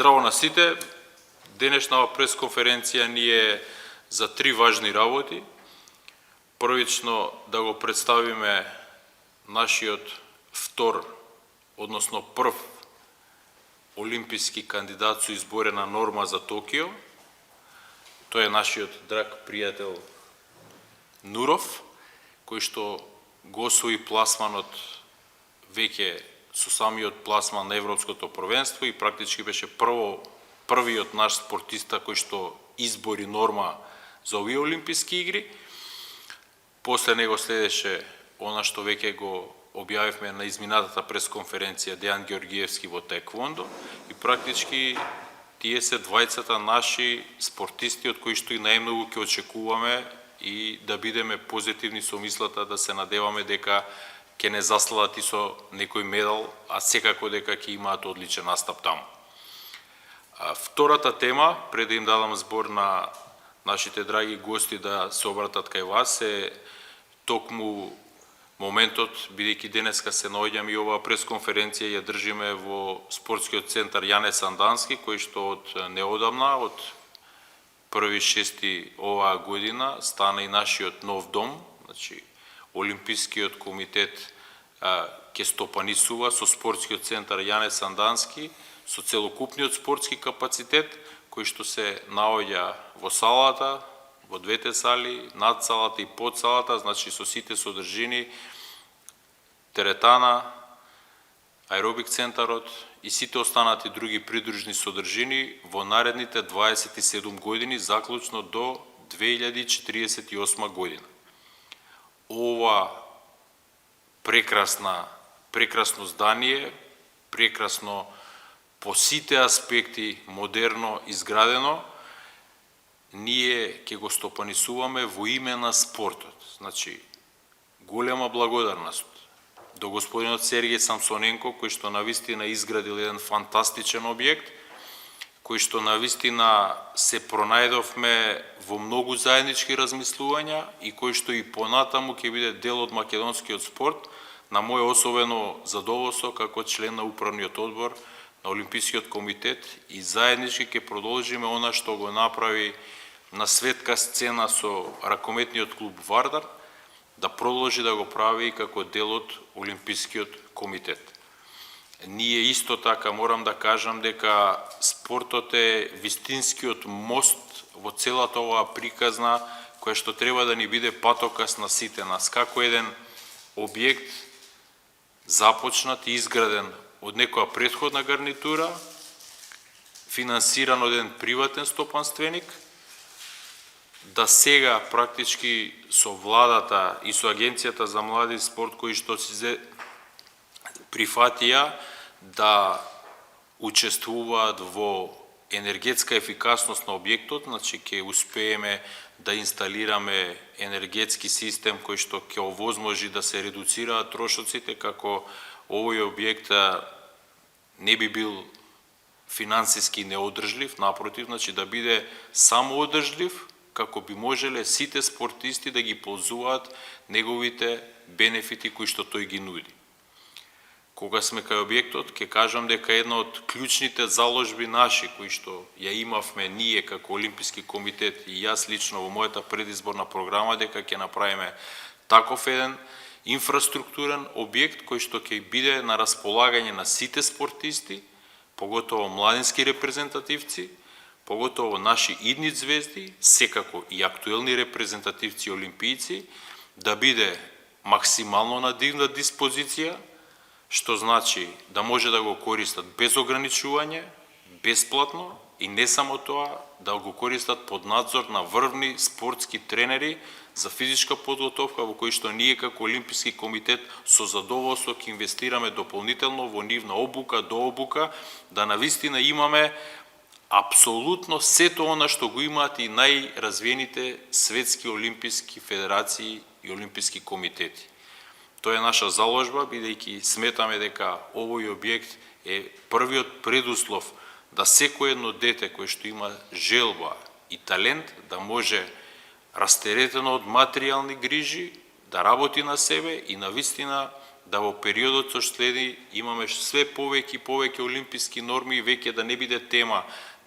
Здраво на сите. Денешнава пресконференција ни е за три важни работи. Првично да го представиме нашиот втор, односно прв олимписки кандидат со изборена норма за Токио. Тој е нашиот драг пријател Нуров, кој што го освои пласманот веќе со самиот пласман на Европското првенство и практички беше првиот наш спортиста кој што избори норма за овие олимписки игри. После него следеше она што веќе го објавивме на изминатата пресконференција Дејан Георгиевски во теквондо и практички тие се двајцата наши спортисти од кои што и најмногу ќе очекуваме и да бидеме позитивни со мислата да се надеваме дека ќе не засладат и со некој медал, а секако дека ќе имаат одличен настап таму. Втората тема, пред да им дадам збор на нашите драги гости да се обратат кај вас, е токму моментот, бидејќи денеска се наоѓаме и оваа пресконференција ја држиме во спортскиот центар Јане Сандански, кој што од неодамна, од 1.6. оваа година, стана и нашиот нов дом, значи Олимпискиот комитет ќе стопанисува со спортскиот центар Јане Сандански, со целокупниот спортски капацитет, кој што се наоѓа во салата, во двете сали, над салата и под салата, значи со сите содржини, теретана, аеробик центарот и сите останати други придружни содржини во наредните 27 години, заклучно до 2048 година. Ова прекрасно здание, прекрасно по сите аспекти модерно изградено, ние ќе го стопанисуваме во име на спортот. Значи, голема благодарност до господинот Сергеј Самсоненко, кој што навистина изградил еден фантастичен објект, кој што навистина се пронајдовме во многу заеднички размислувања и кој што и понатаму ќе биде дел од македонскиот спорт, на моје особено задоволство како член на управниот одбор на Олимпискиот комитет и заеднички ќе продолжиме она што го направи на светка сцена со ракометниот клуб Вардар, да продолжи да го прави и како дел од Олимпискиот комитет. Ние исто така морам да кажам дека спортот е вистинскиот мост во целата оваа приказна, која што треба да ни биде патокас на сите нас, како еден објект започнат и изграден од некоја претходна гарнитура, финансиран од еден приватен стопанственик, да сега практички со владата и со Агенцијата за млади спорт кои што се прифатија да учествуваат во енергетска ефикасност на објектот, значи ќе успееме да инсталираме енергетски систем кој што ќе овозможи да се редуцираат трошоците, како овој објект не би бил финансиски неодржлив, напротив, значи да биде самоодржлив, како би можеле сите спортисти да ги ползуваат неговите бенефити кои што тој ги нуди. Кога сме кај објектот, ќе кажам дека една од клучните заложби наши, кои што ја имавме ние како Олимписки комитет и јас лично во мојата предизборна програма, дека ќе направиме таков еден инфраструктурен објект кој што ќе биде на располагање на сите спортисти, поготово младински репрезентативци, поготово наши идни звезди, секако и актуелни репрезентативци олимпијци, да биде максимално на дивна диспозиција, што значи да може да го користат без ограничување, бесплатно и не само тоа, да го користат под надзор на врвни спортски тренери за физичка подготовка, во кој што ние како Олимписки комитет со задоволство ќе инвестираме дополнително во нивна обука, дообука, да навистина имаме апсолутно сето она што го имаат и најразвиените светски олимписки федерации и олимписки комитети. Тоа е наша заложба, бидејќи сметаме дека овој објект е првиот предуслов да секој едно дете кој што има желба и талент да може растеретено од материјални грижи да работи на себе и на вистина да во периодот што следи имаме све повеќе и повеќе олимписки норми и веќе да не биде тема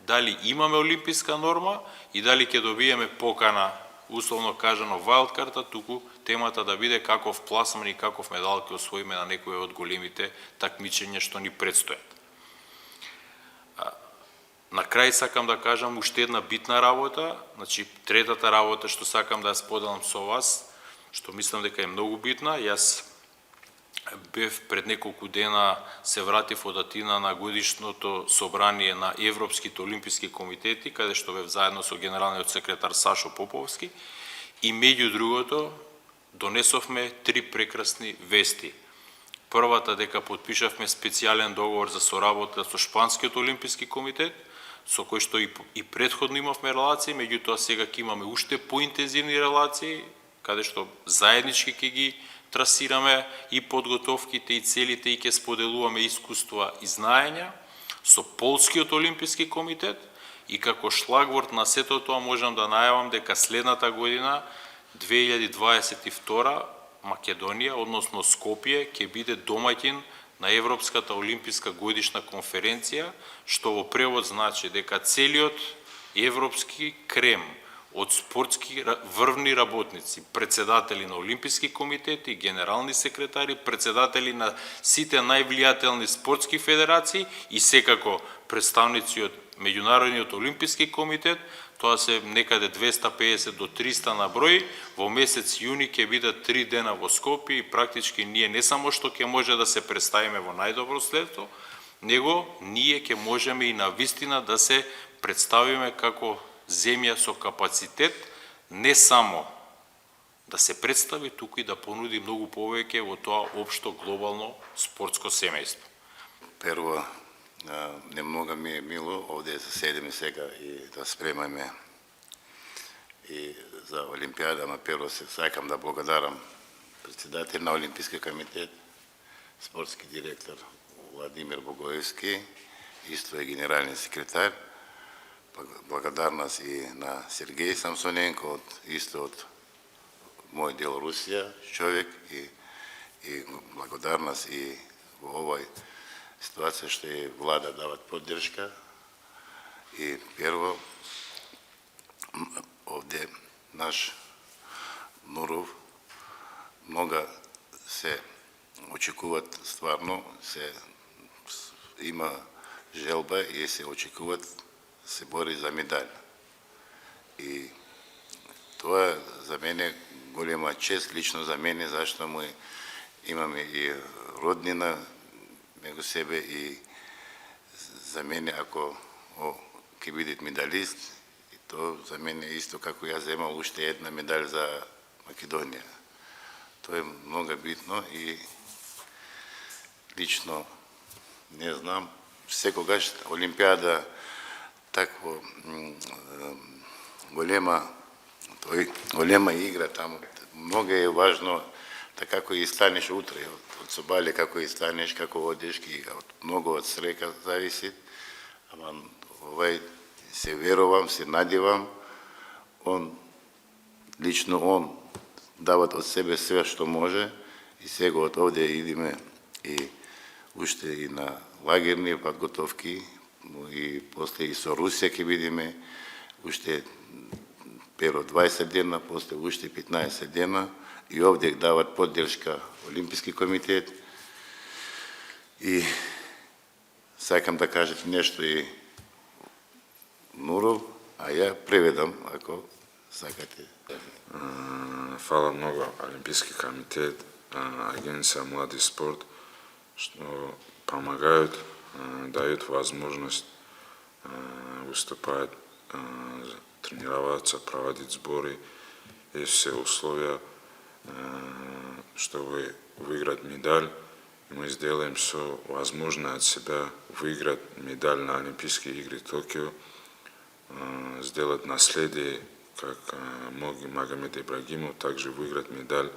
дали имаме олимписка норма и дали ќе добиеме покана, условно кажано вайлдкарта, туку темата да биде каков пласман и каков медал ќе освоиме на некој од големите такмичења што ни предстојат. На крај сакам да кажам уште една битна работа, значи третата работа што сакам да ја споделам со вас, што мислам дека е многу битна. Јас бев пред неколку дена, се вратив од Атина на годишното собрание на Европските олимписки комитети, каде што бев заедно со генералниот секретар Сашо Поповски и меѓу другото донесовме 3 прекрасни вести. Првата дека потпишавме специјален договор за соработа со Шпанскиот олимписки комитет, со кој што и претходно имавме релации, меѓутоа сега ќе имаме уште поинтензивни релации, каде што заеднички ќе ги трасираме и подготовките и целите и ќе споделуваме искуства и знаења со Полскиот олимписки комитет и како шлагворд на сето тоа можам да најавам дека следната година 2022 Македонија, односно Скопје, ќе биде домаќин на Европската олимписка годишна конференција, што во превод значи дека целиот европски крем од спортски врвни работници, председатели на олимписки комитети, генерални секретари, председатели на сите највлијателни спортски федерации и секако представници од Меѓународниот олимписки комитет, тоа се некаде 250 до 300 на број, во месец јуни ќе бидат 3 дена во Скопје и практички ние не само што ќе може да се представиме во најдобро следство, него ние ќе можеме и на вистина да се представиме како земја со капацитет не само да се представи, туку и да понуди многу повеќе во тоа општо глобално спортско семејство. Прво, немного ми е мило овде да седиме сега и да спремаме и за Олимпијада, ама прво се сакам да благодарам председател на Олимписки комитет, спортски директор Владимир Богоевски, исто е генерален секретар. Благодарност и на Сергей Самсоненко, исто од мој дел Русија, човек, и благодарност и во овој ситуација што е влада дават поддршка. И прво, овде наш Нуров, много се очекуват стварно, се има желба и се очекуват се бори за медаль. И тоа за мене голема чест, лично за мене, зашто имаме и роднина меѓу себе и за мене ако ќе бидет медалист, и то за мене исто како ја земал уште една медаль за Македонија. Тоа е многу битно и лично не знам, секогаш Олимпијада такво голема игра таму. Много е важно така како и станеш утре, од собале како и станеш, како одеш, многу од срека зависи. Ама се верувам, се надевам, лично он дават од себе све што може и сега од овде идеме и уште и на лагерни подготовки, и после и со Русија ќе видиме уште перо 20 дена, после уште 15 дена и овде дават поддршка Олимписки комитет. И сакам да кажете нешто и Нуров, а ја преведам ако сакате. Фала многу Олимписки комитет, Агенција Млади спорт, што помагајут, дают возможност выступать, тренироваться, проводить сборы. Есть все условия, чтобы выиграть медаль. И мы сделаем все возможное от себя выиграть медаль на Олимпийские игры Токио, сделать наследие, как Магомед Ибрагимов, также выиграть медаль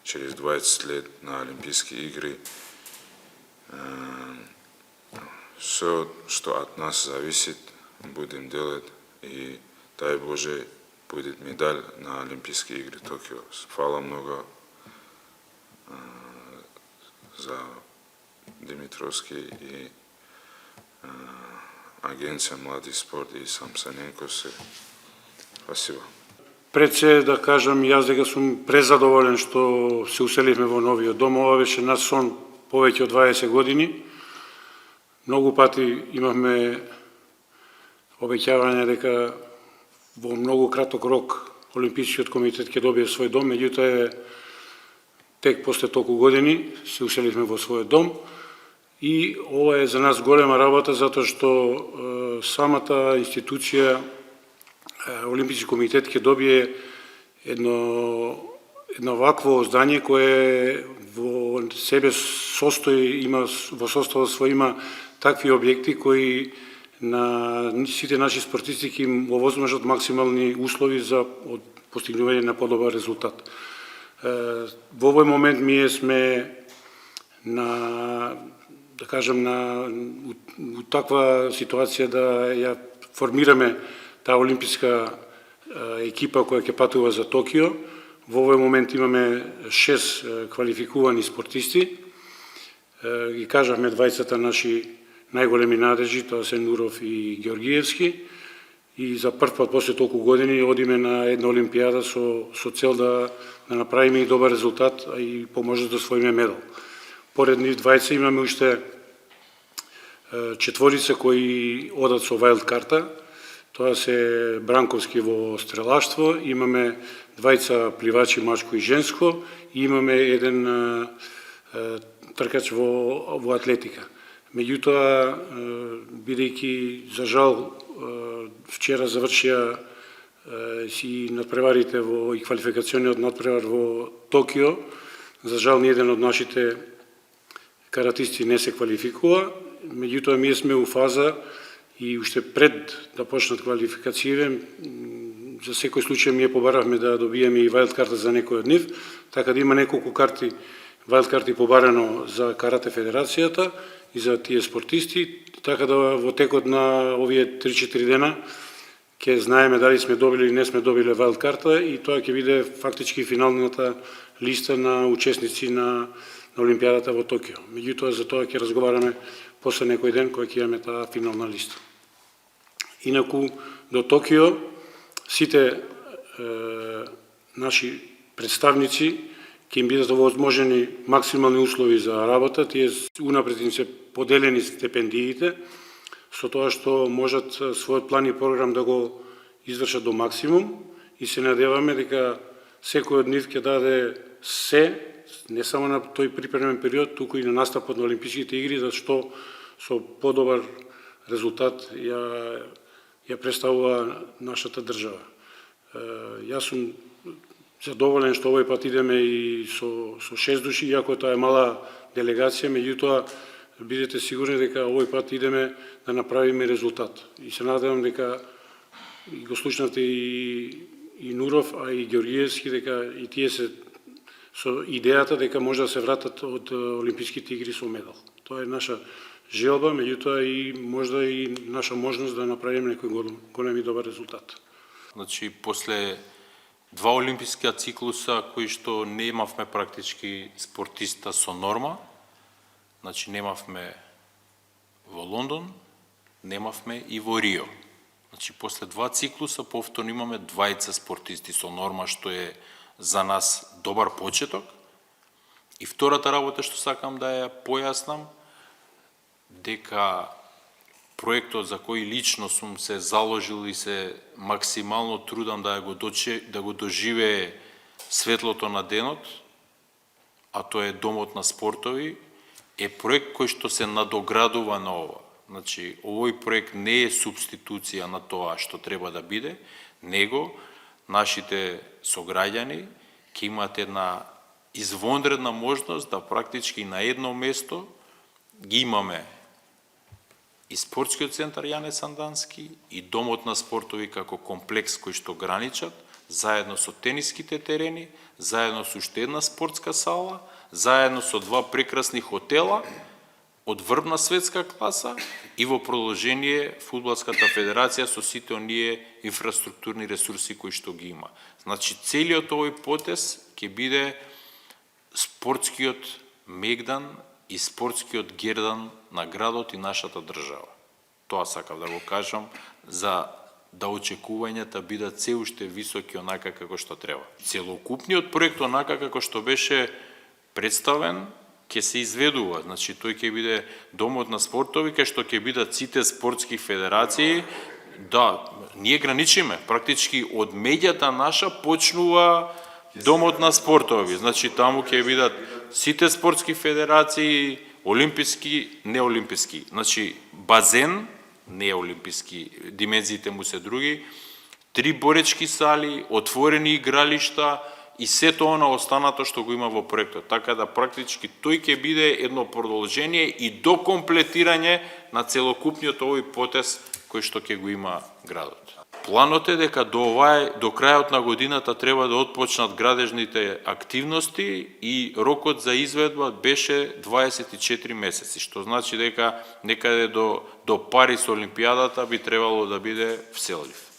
через 20 лет на Олимпийские игры. Все, что от нас зависит, будем делать, и дай Боже, будет медаль на Олимпийские игры Токио. Хвала много за Димитровски и Агенция Млади спорт и Самсоненко се. Спасибо. Пред се да кажам, јас дека сум презадоволен што се уселивме во новиот дом. Ова беше наш сон повеќе од 20 години. Многу пати имавме обеќавање дека во многу краток рок Олимпискиот комитет ќе добие свој дом, меѓутоа тек после толку години се уселивме во својот дом и ова е за нас голема работа затоа што самата институција Олимписки комитет ќе добие едно вакво здание кое во себе состои, има во составот свој има такви објекти кои на сите наши спортисти ќе им овозможат максимални услови за постигнување на подобар резултат. Во овој момент ние сме на, да кажем, у таква ситуација да ја формираме таа олимписка екипа која ќе патува за Токио. Во овој момент имаме 6 квалификувани спортисти. Ги кажавме двајцата наши најголеми надежи, тоа се Нуров и Георгиевски. И за прв пат после толку години одиме на една олимпијада со цел да направиме и добар резултат, а и поможда да освоиме медал. Поред нив двајца имаме уште четворица кои одат со вајлд карта. Тоа се Бранковски во стрелаштво, имаме двајца пливачи мачко и женско и имаме еден тркач во атлетика. Меѓутоа, бидејќи за жал вчера завршија си надпреварите и квалификациониот надпревар во Токио, за жал ниеден од нашите каратисти не се квалификува, меѓутоа ние сме у фаза и уште пред да почнат квалификациите, за секој случај ние побаравме да добиеме и вајлд карта за некој од нив, така да има неколку карти, вајлд карти побарано за Карате Федерацијата и за тие спортисти, така да во текот на овие 3-4 дена ќе знаеме дали сме добили или не сме добиле вајлд карта и тоа ќе биде фактички финалната листа на учесници на Олимпијадата во Токио. Меѓутоа за тоа ќе разговараме после некој ден кој ќе имаме таа финална листа. Инаку до Токио сите наши представници ќе им бидат овозможени максимални услови за работа, тие унапред им се поделени стипендиите, со тоа што можат својот план и програм да го извршат до максимум и се надеваме дека секој од нив ќе даде се, не само на тој припремен период, туку и на настапот на Олимписките игри, за што со подобар резултат ја представува нашата држава. Јас сум задоволен што овој пат идеме и со 6 души, иако тоа е мала делегација, меѓутоа бидете сигурни дека овој пат идеме да направиме резултат. И се надевам дека и го слушнавте и Нуров, а и Георгиевски, дека и тие се со идејата дека може да се вратат од Олимписките игри со медал. Тоа е наша желба, меѓутоа и можда и наша можност да направиме некој голем и добар резултат. Значи, после 2 олимписки циклуса кои што немавме практички спортиста со норма, значи немавме во Лондон, немавме и во Рио. Значи, после 2 циклуса повторно имаме 2 спортисти со норма, што е за нас добар почеток. И втората работа што сакам да ја појаснам, дека проектот за кој лично сум се заложил и се максимално трудам да го доживее светлото на денот, а тоа е Домот на спортови, е проект кој што се надоградува на ова. Значи, овој проект не е субституција на тоа што треба да биде, него нашите сограѓани ќе имат една извонредна можност да практички на едно место ги имаме и спортскиот центар Јане Сандански и Домот на спортови како комплекс кој што граничат, заедно со тениските терени, заедно со уште една спортска сала, заедно со 2 прекрасни хотела од врвна светска класа и во продолжение Фудбалската федерација со сите оние инфраструктурни ресурси кои што ги има. Значи, целиот овој потез ќе биде спортскиот мегдан и спортскиот гердан на градот и нашата држава. Тоа сакав да го кажам, за да очекувањата бидат се уште високи онака како што треба. Целокупниот проект онака како што беше представен ќе се изведува. Значи тој ќе биде домот на спортови кај што ќе бидат сите спортски федерации. Да, ние граничиме, практички од меѓата наша почнува домот на спортови. Значи таму ќе бидат сите спортски федерации, олимписки, неолимписки. Значи базен, не олимписки, димензиите му се други, 3 боречки сали, отворени игралишта и сето она останато што го има во проектот. Така да практички тој ќе биде едно продолжение и докомплетирање на целокупниот овој потез кој што ќе го има градот. Планот е дека до крајот на годината треба да отпочнат градежните активности и рокот за изведба беше 24 месеци, што значи дека некаде до Париз Олимпијадата би требало да биде вселлив.